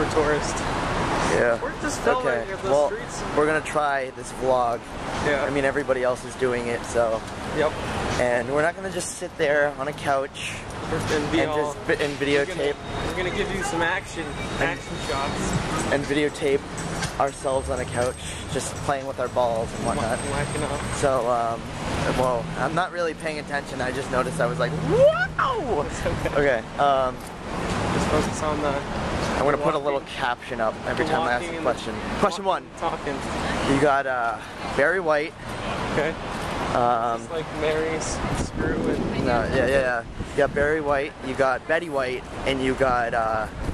a tourist. Yeah. We're just filming at the streets. We're gonna try this vlog. Yeah. I mean, everybody else is doing it, so. Yep. And we're not gonna just sit there on a couch and videotape. We're gonna give you some action shots. And videotape ourselves on a couch, just playing with our balls and whatnot. Whacking up. So, well, I'm not really paying attention. I just noticed I was like, wow! Okay. Just focus on the. I'm gonna put a little caption up every time I ask a question. Question 1. Talking. You got Barry White. Okay. Just like Mary's Screw and. No, yeah. You got Barry White. You got Betty White, and you got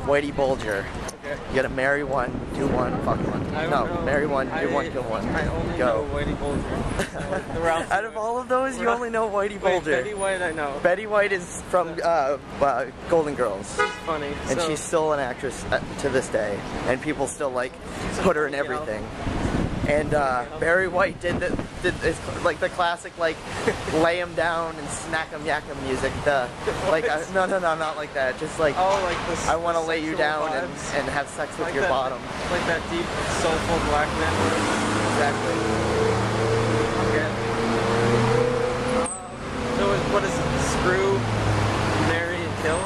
Whitey Bulger. Okay. You gotta marry one, do one, fuck one. No, marry one, do one, kill one. I only know Whitey Bulger. Out of all of those, you only know Whitey Bulger. Betty White, I know. Betty White is from Golden Girls. She's funny. And she's still an actress to this day. And people still like put her in everything. And Barry White did like the classic like lay him down and smack him yak him music. No, not like that. Just like, like this. I want to lay you down and have sex with like your bottom. Like that deep soulful black man. Exactly. Okay. So what is it? Screw, marry, and kill?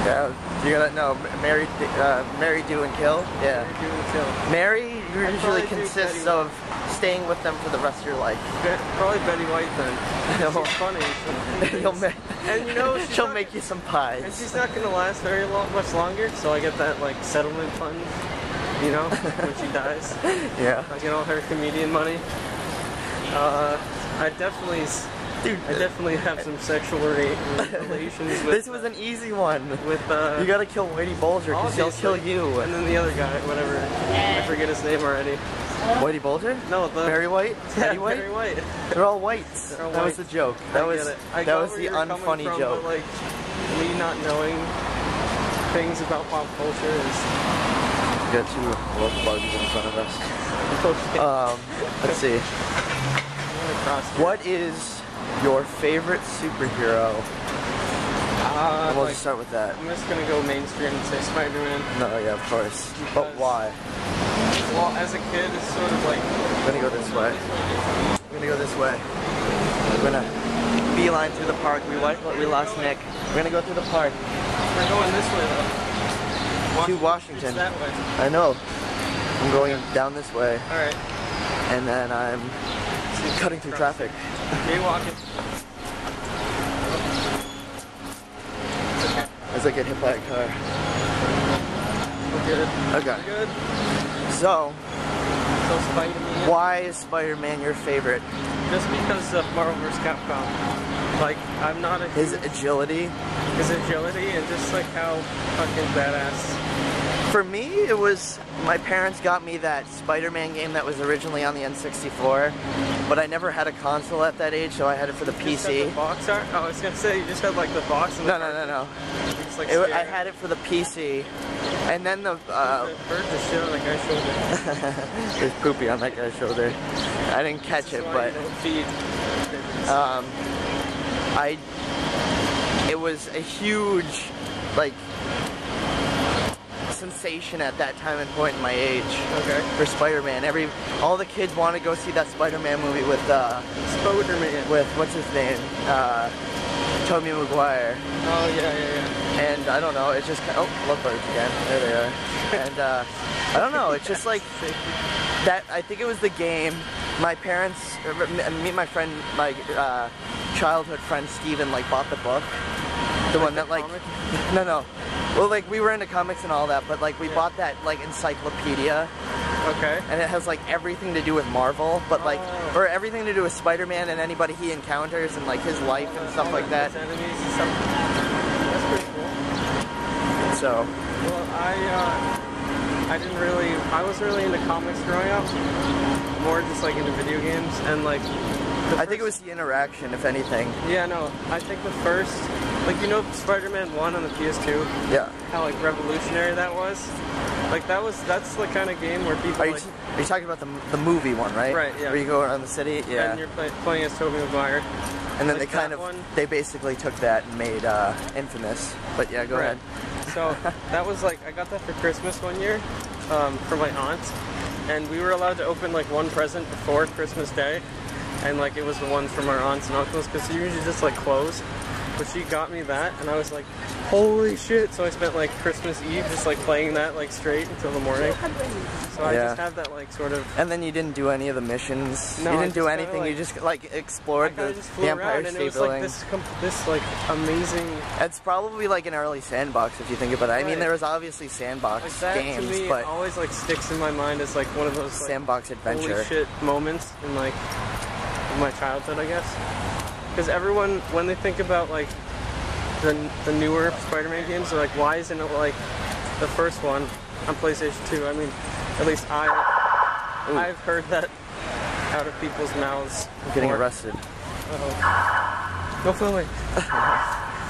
Yeah. You gotta marry, do, and kill. Yeah. Marry, do, and kill. Marry usually consists of staying with them for the rest of your life. Probably Betty White then. She's funny. And you know, she'll make you some pies. And she's not gonna last much longer, so I get that like settlement fund, you know, when she dies. Yeah. I get all her comedian money. I definitely have some sexual relations with. This was an easy one. With you gotta kill Whitey Bulger because he'll kill you. And then the other guy, whatever, I forget his name already. Whitey Bulger? No, Barry White. Betty White. Barry White. They're all whites. That was the joke. That was the unfunny joke. But, like me not knowing things about pop culture is. We got 2 wolf bugs in front of us. Okay. Let's see. What is your favorite superhero? We'll just start with that. I'm just gonna go mainstream and say Spider-Man. No, yeah, of course. But why? Well, as a kid, it's sort of like. I'm gonna go this way. I'm gonna go this way. We're gonna beeline through the park. We lost Nick. We're gonna go through the park. We're going this way though. To Washington. That way. I know. I'm going down this way. All right. And then I'm cutting through traffic. Me walking. As I get hit by a car. We're good. Okay. We're good. So Spider-Man. Why is Spider-Man your favorite? Just because of Marvel vs. Capcom. Like, I'm not a His agility? His agility and just like how fucking badass. For me, it was, my parents got me that Spider-Man game that was originally on the N64, but I never had a console at that age, so I had it for the PC. Just had the box art? Oh, I was gonna say, you just had like the box and the No. Just, like, I had it for the PC, and then the... There's the shit on that guy's shoulder. There's poopy on that guy's shoulder. I didn't catch it, but... It was a huge, like, sensation at that time and point in my age. Okay. For Spider-Man. All the kids want to go see that Spider-Man movie with Spider-Man. With what's his name? Tobey Maguire. Oh yeah. And I don't know, it's just kind of, oh, lovebirds again. There they are. And I don't know, it's just like that. I think it was the game. My parents, me and my friend, my childhood friend Steven, like, bought the book. The one that, like, no. Well, like, we were into comics and all that, but, like, we bought that, like, encyclopedia. Okay. And it has, like, everything to do with Marvel, but, like, or everything to do with Spider-Man and anybody he encounters and, like, his life and stuff like that. His enemies and stuff. That's pretty cool. So. Well, I wasn't really into comics growing up. More just, like, into video games, and, like, I think it was the interaction, if anything. Yeah, no, I think the first, like, you know, Spider-Man 1 on the PS2? Yeah. How, like, revolutionary that was? Like, that's the kind of game where people, are you talking about the movie one, right? Right, yeah. Where you go around the city? Yeah. And you're playing as Tobey Maguire. And then they basically took that and made Infamous. But yeah, go ahead. So that was like, I got that for Christmas one year from my aunt, and we were allowed to open like one present before Christmas Day, and like it was the ones from our aunts and uncles because they usually just like close. But she got me that, and I was like, holy shit. So I spent like Christmas Eve just like playing that like straight until the morning. So I just have that like sort of... And then you didn't do any of the missions? No, you didn't do kinda, anything, like, you just like explored the Empire and State it was Building? like this like amazing... It's probably like an early sandbox if you think about it. I mean, there was obviously sandbox like that, games, to me, but always like sticks in my mind as like one of those like, sandbox adventure. holy shit moments in like my childhood, I guess. Because everyone, when they think about like the newer Spider-Man games, they're like, why isn't it like the first one on PlayStation 2? I mean, at least I've heard that out of people's mouths. I'm getting arrested. Uh-oh. No filming.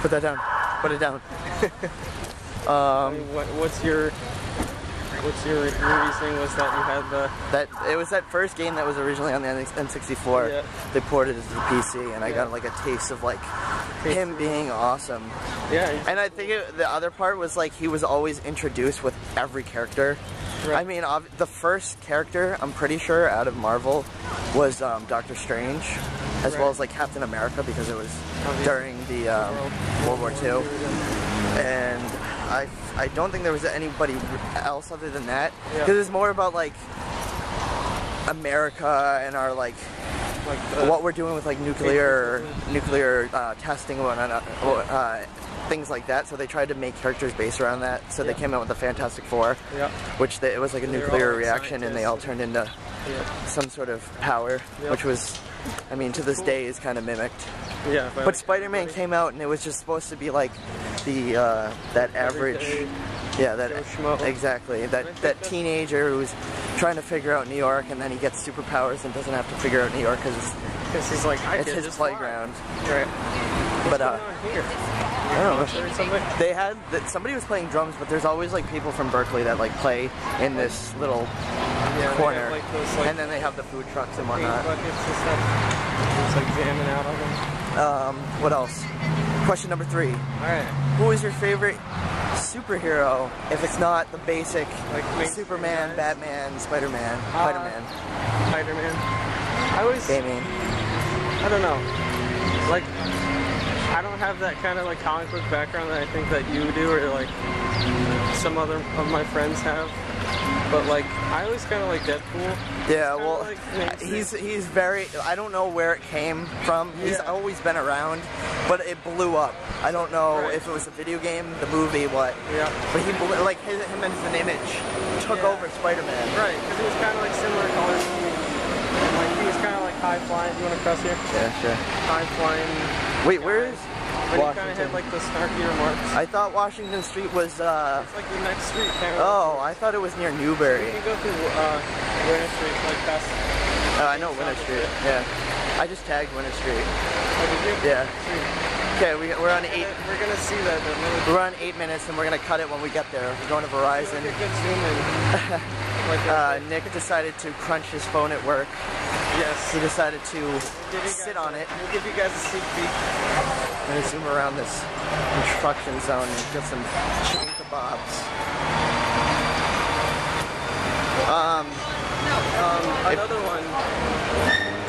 Put that down. Put it down. I mean, what's your reasoning was that you had it was that first game that was originally on the N64. Yeah. They ported it to the PC, and I got like a taste of like him being awesome. Yeah. And I think the other part was like he was always introduced with every character. Right. I mean, the first character I'm pretty sure out of Marvel was Doctor Strange, as well as like Captain America, because it was during the World War II. And I don't think there was anybody else other than that, because it's more about like America and our like what we're doing with like nuclear testing and things like that. So they tried to make characters based around that. So they came out with the Fantastic Four, which it was like a nuclear reaction, and they all turned into some sort of power, which was, I mean, to this day is kind of mimicked. Yeah. But Spider-Man came out, and it was just supposed to be like the that average, exactly, that teenager who's trying to figure out New York, and then he gets superpowers and doesn't have to figure out New York because he's like, it's his playground. Right. But I don't know. They had somebody was playing drums, but there's always like people from Berkeley that like play in this little corner, like those, like, and then they have the food trucks and whatnot. It's like jamming out on them. What else? Question number 3. Alright. Who is your favorite superhero if it's not the basic like Superman, Batman, Spider-Man, Spider-Man. I always... I don't know. Like, I don't have that kind of like comic book background that I think that you do, or like some other of my friends have. But like, I always kind of like Deadpool. Yeah, well, like, he's very, I don't know where it came from. He's always been around, but it blew up. I don't know if it was a video game, the movie, what. Yeah. But he, like, him as an image took over Spider-Man. Right, because he was kind of like similar colors. Like, he was kind of like high-flying. Do you want to cross here? Yeah, sure. High-flying. Wait, where is But he kind of had like the snarky remarks. I thought Washington Street was, It's like the next street. Oh, I thought it was near Newbury. You can go through Winter Street, like past... I know Winter Street, yeah. I just tagged Winter Street. Oh, did you? Yeah. Okay, we're on 8... We're gonna see that then. We're on 8 minutes, and we're gonna cut it when we get there. We're going to Verizon. Like a good zoom in. Nick decided to crunch his phone at work. Yes. He decided to sit on it. We'll give you guys a sneak peek. I'm gonna zoom around this construction zone and get some chicken kebabs.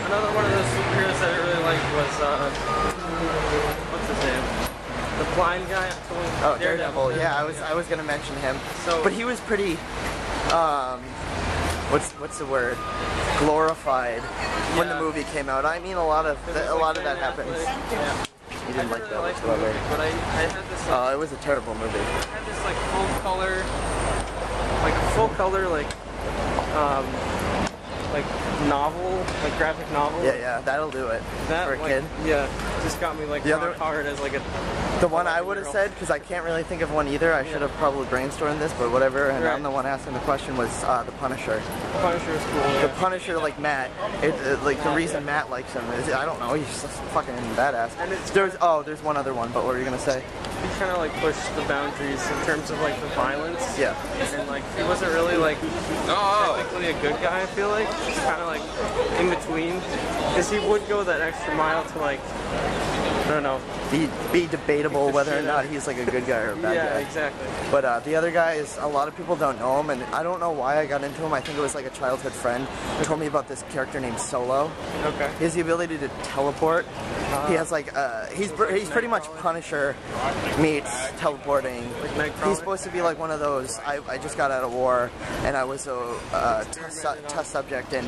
Another one of those superheroes that I really liked was what's his name? The blind guy. Oh, Daredevil. Yeah, I was gonna mention him. So, but he was pretty. What's the word? Glorified when the movie came out. I mean, a lot of that happens. Yeah. You didn't like that whatsoever. But I had this. Like, it was a terrible movie. I had this like full color, like novel, like graphic novel. Yeah, that'll do it for a kid. Yeah, just got me like hard as like a. The one I would have said, because I can't really think of one either. I should have probably brainstormed this, but whatever. And I'm the one asking the question was the Punisher. The Punisher is cool. Yeah. The Punisher, like Matt, like the reason Matt likes him is I don't know. He's just fucking badass. And there's one other one, but what were you gonna say? He kind of like pushed the boundaries in terms of like the violence. Yeah. And like he wasn't really like technically a good guy. I feel like just kind of like in between, because he would go that extra mile to like I don't know. be debatable whether or not he's like a good guy or a bad guy. Yeah, exactly. But the other guy is, a lot of people don't know him, and I don't know why I got into him. I think it was like a childhood friend who told me about this character named Solo. Okay. He has the ability to teleport. He has like, he's pretty much Punisher meets teleporting. Like He's supposed to be like one of those, I just got out of war, and I was a test subject, and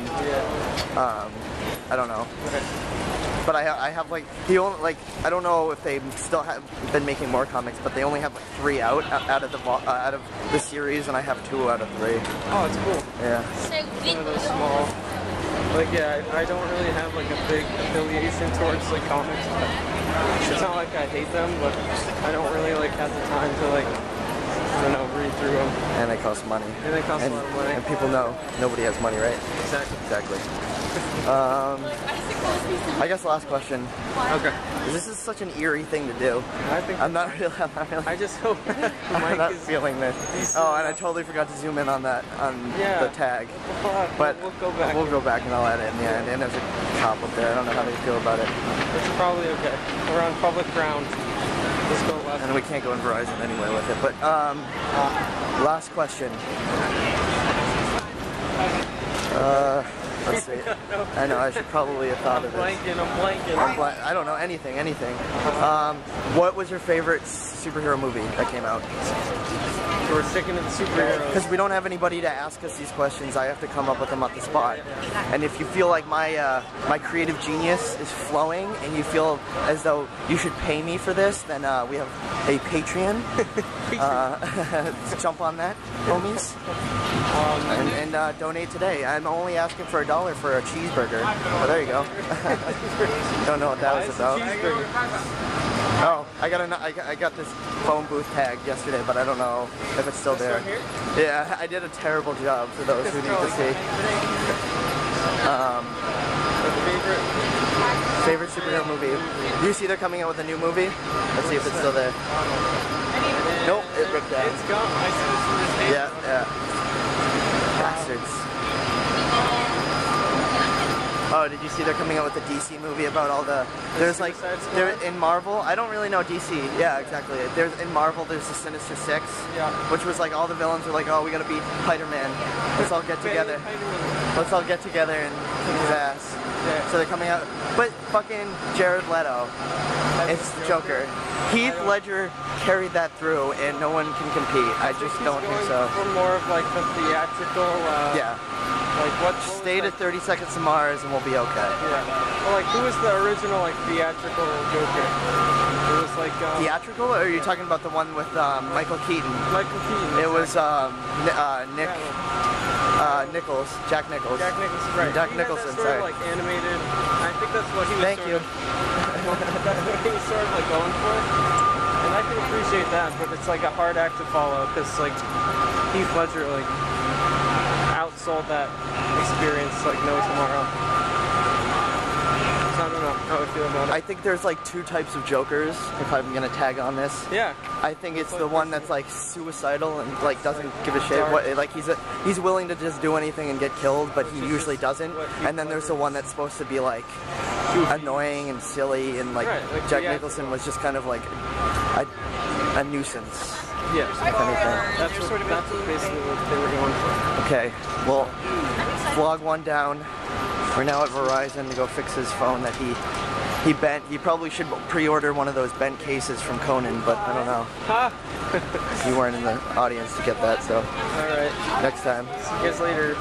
I don't know. Okay. But I have like, he only, like, I don't know if they still have been making more comics, but they only have like 3 out of the series, and I have 2 out of 3. Oh, it's cool. Yeah. One of those small. Like, yeah, I don't really have like a big affiliation towards like comics. But it's not like I hate them, but I don't really like have the time to like, I don't know, read through them. And they cost money. And they cost a lot of money. And people know nobody has money, right? Exactly. Exactly. I guess last question. Okay. This is such an eerie thing to do. I'm not really. I just hope I'm not feeling this. Oh, and I totally forgot to zoom in on that, the tag. But we'll go back. We'll go back and I'll add it in the end. And there's a cop up there. I don't know how they feel about it. It's probably okay. We're on public ground. Let's go left. And we can't go in Verizon anyway with it. But last question. Let's see. I know, I should probably have thought of this. I'm blanking. I don't know, anything. What was your favorite superhero movie that came out? We're sticking to the superheroes. Because we don't have anybody to ask us these questions, I have to come up with them on the spot. And if you feel like my creative genius is flowing and you feel as though you should pay me for this, then we have a Patreon. Jump on that, homies. And donate today. I'm only asking for $1 for a cheeseburger. Oh, there you go. Don't know what that was about. Oh, I got this phone booth tag yesterday, but I don't know if it's still there. Yeah, I did a terrible job for those who need to see. Favorite superhero movie? Do you see they're coming out with a new movie? Let's see if it's still there. Nope, it ripped out. It's gone. I see this. Yeah. Bastards. Oh, did you see they're coming out with a DC movie about all the... There's like... in Marvel, I don't really know DC. Yeah, exactly. In Marvel, there's the Sinister Six. Yeah. Which was like all the villains are like, oh, we gotta beat Spider-Man. Let's all get together. Let's all get together and kick his ass. Yeah. So they're coming out... But fucking Jared Leto. It's the Joker. Heath Ledger carried that through and no one can compete. I just don't think so. For more of like the theatrical... yeah. Like what Stay to 30 Seconds to Mars and we'll be okay. Yeah. Well, like who was the original like theatrical Joker? It was like theatrical, or are you talking about the one with Michael Keaton? Michael Keaton. It was Nichols, Jack Nichols. Jack Nicholson, right? Jack Nicholson, sorry. Like animated. I think that's what he was. Thank you. That's what he was sort of like going for, and I can appreciate that. But it's like a hard act to follow because like Heath Ledger like outsold that experience like no tomorrow. So I don't know how I feel about it. I think there's like 2 types of Jokers, if I'm gonna tag on this. Yeah. I think it's the one that's like suicidal and like doesn't give a shit. Like he's willing to just do anything and get killed, but he usually doesn't. And then there's the one that's supposed to be like annoying and silly, and like Jack Nicholson was just kind of like a nuisance. Yes, that's basically what they were going for. Okay, well, vlog 1 down. We're now at Verizon to go fix his phone that he bent. He probably should pre-order one of those bent cases from Conan, but I don't know. You weren't in the audience to get that, so. Alright. Next time. See you guys later.